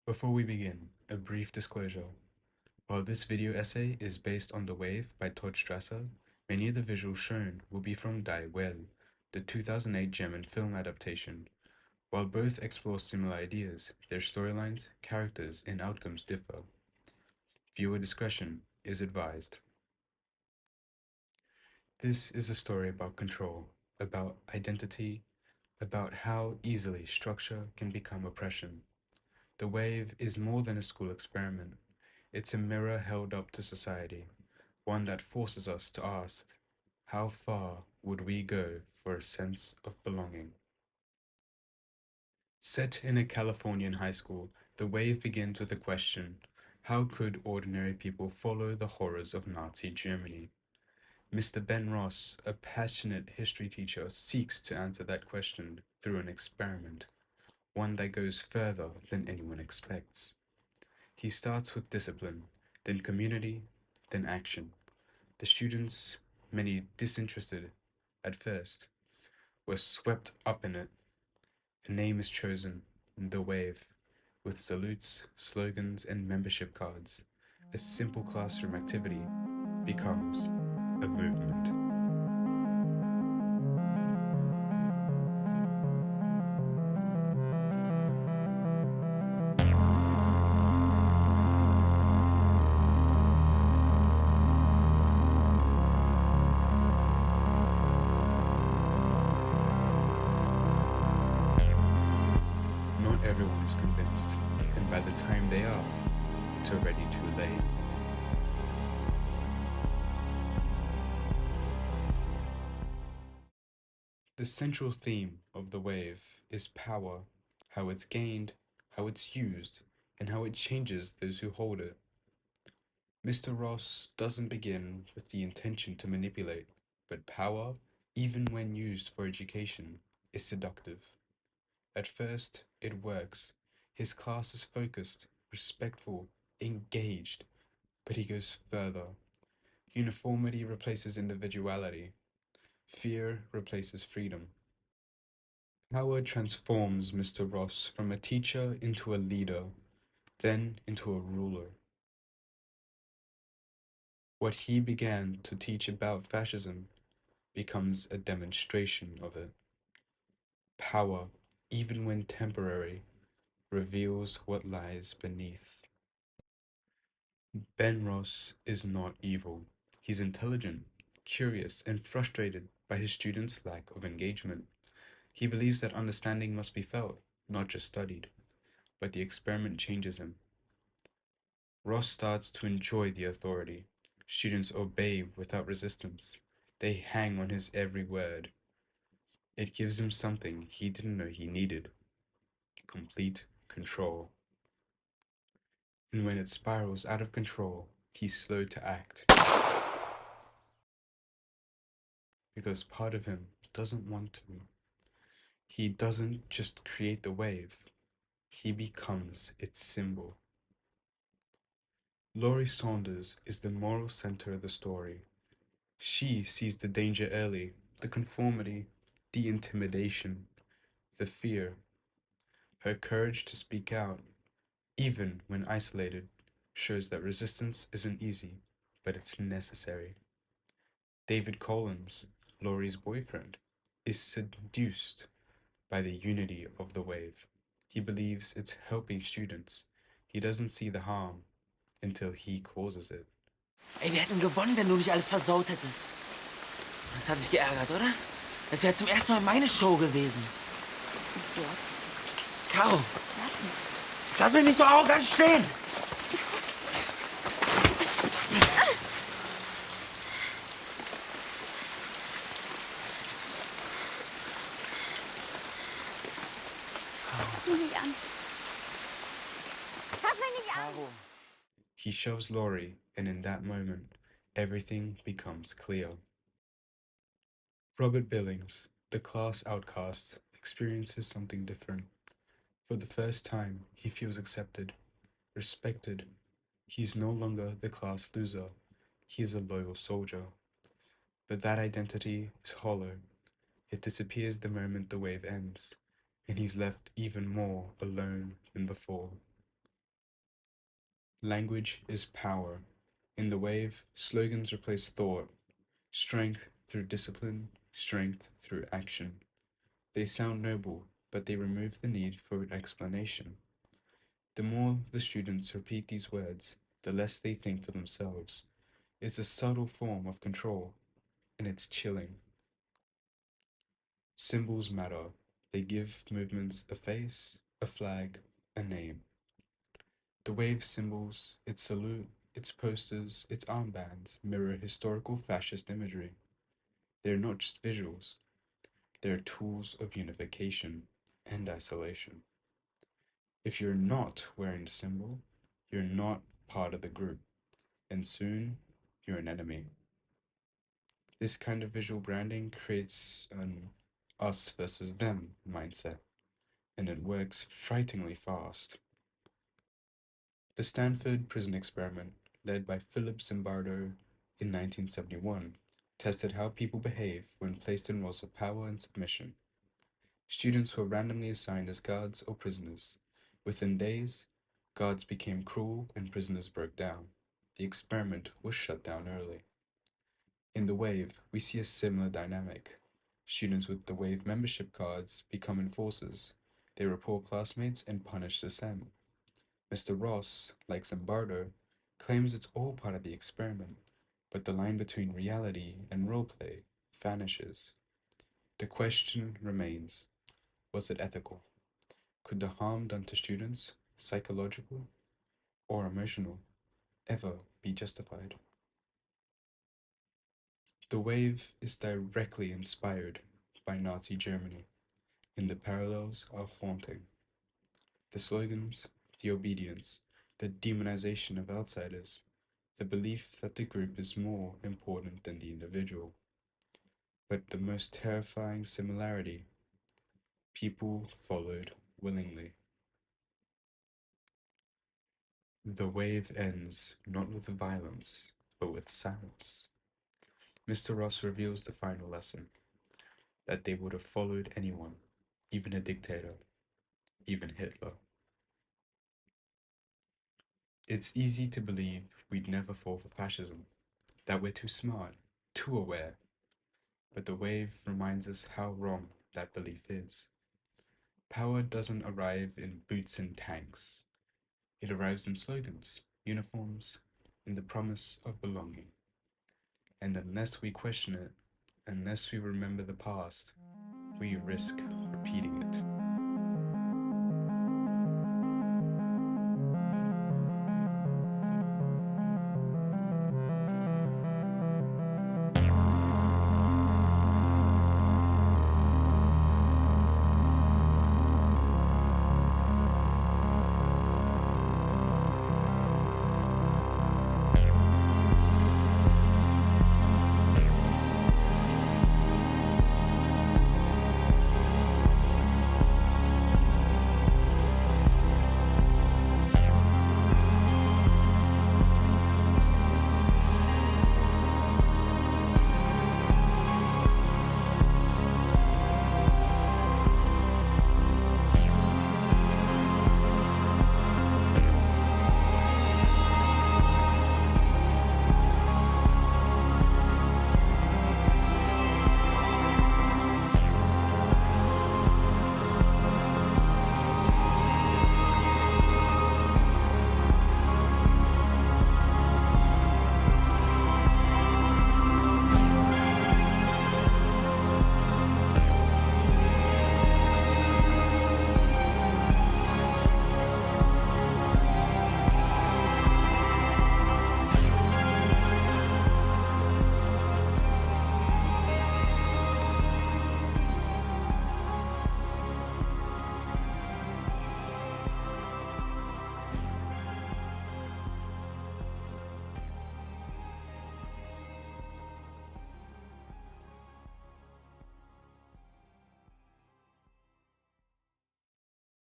Before we begin, a brief disclosure. While this video essay is based on The Wave by Todd Strasser, many of the visuals shown will be from Die Welle, the 2008 German film adaptation. While both explore similar ideas, their storylines, characters, and outcomes differ. Viewer discretion is advised. This is a story about control, about identity, about how easily structure can become oppression. The Wave is more than a school experiment. It's a mirror held up to society, one that forces us to ask, how far would we go for a sense of belonging? Set in a Californian high school, The Wave begins with a question: how could ordinary people follow the horrors of Nazi Germany? Mr. Ben Ross, a passionate history teacher, seeks to answer that question through an experiment, one that goes further than anyone expects. He starts with discipline, then community, then action. The students, many disinterested at first, were swept up in it. A name is chosen, The Wave, with salutes, slogans, and membership cards. A simple classroom activity becomes a movement. Not everyone is convinced, and by the time they are, it's already too late. The central theme of The Wave is power, how it's gained, how it's used, and how it changes those who hold it. Mr. Ross doesn't begin with the intention to manipulate, but power, even when used for education, is seductive. At first, it works. His class is focused, respectful, engaged, but he goes further. Uniformity replaces individuality. Fear replaces freedom. Power transforms Mr. Ross from a teacher into a leader, then into a ruler. What he began to teach about fascism becomes a demonstration of it. Power, even when temporary, reveals what lies beneath. Ben Ross is not evil. He's intelligent, curious, and frustrated by his students' lack of engagement. He believes that understanding must be felt, not just studied. But the experiment changes him. Ross starts to enjoy the authority. Students obey without resistance. They hang on his every word. It gives him something he didn't know he needed: complete control. And when it spirals out of control, he's slow to act. Because part of him doesn't want to. He doesn't just create the wave, he becomes its symbol. Laurie Saunders is the moral center of the story. She sees the danger early, the conformity, the intimidation, the fear. Her courage to speak out, even when isolated, shows that resistance isn't easy, but it's necessary. David Collins, Laurie's boyfriend, is seduced by the unity of the wave. He believes it's helping students. He doesn't see the harm until he causes it. Ey, wir hätten gewonnen, wenn du nicht alles versaut hättest. Das hat dich geärgert, oder? Es wäre zum ersten Mal meine Show gewesen. Idiot. Caro, Lass mich. lass mich nicht so arrogant stehen! Fass mich nicht an. Fass mich nicht an! Caro. He shoves Laurie, and in that moment, everything becomes clear. Robert Billings, the class outcast, experiences something different. For the first time, he feels accepted, respected. He's no longer the class loser. He's a loyal soldier. But that identity is hollow. It disappears the moment the wave ends, and he's left even more alone than before. Language is power. In the wave, slogans replace thought, strength through discipline, strength through action. They sound noble, but they remove the need for explanation. The more the students repeat these words, the less they think for themselves. It's a subtle form of control, and it's chilling. Symbols matter. They give movements a face, a flag, a name. The wave symbols, its salute, its posters, its armbands mirror historical fascist imagery. They're not just visuals, they're tools of unification and isolation. If you're not wearing the symbol, you're not part of the group, and soon you're an enemy. This kind of visual branding creates an us versus them mindset, and it works frighteningly fast. The Stanford prison experiment, led by Philip Zimbardo in 1971, tested how people behave when placed in roles of power and submission. Students were randomly assigned as guards or prisoners. Within days, guards became cruel and prisoners broke down. The experiment was shut down early. In the Wave, we see a similar dynamic. Students with the Wave membership cards become enforcers. They report classmates and punish dissent. Mr. Ross, like Zimbardo, claims it's all part of the experiment, but the line between reality and roleplay vanishes. The question remains, was it ethical? Could the harm done to students, psychological or emotional, ever be justified? The Wave is directly inspired by Nazi Germany, and the parallels are haunting. The slogans, the obedience, the demonization of outsiders, the belief that the group is more important than the individual. But the most terrifying similarity, people followed willingly. The wave ends not with violence, but with silence. Mr. Ross reveals the final lesson, that they would have followed anyone, even a dictator, even Hitler. It's easy to believe we'd never fall for fascism, that we're too smart, too aware, but the wave reminds us how wrong that belief is. Power doesn't arrive in boots and tanks. It arrives in slogans, uniforms, in the promise of belonging. And unless we question it, unless we remember the past, we risk repeating it.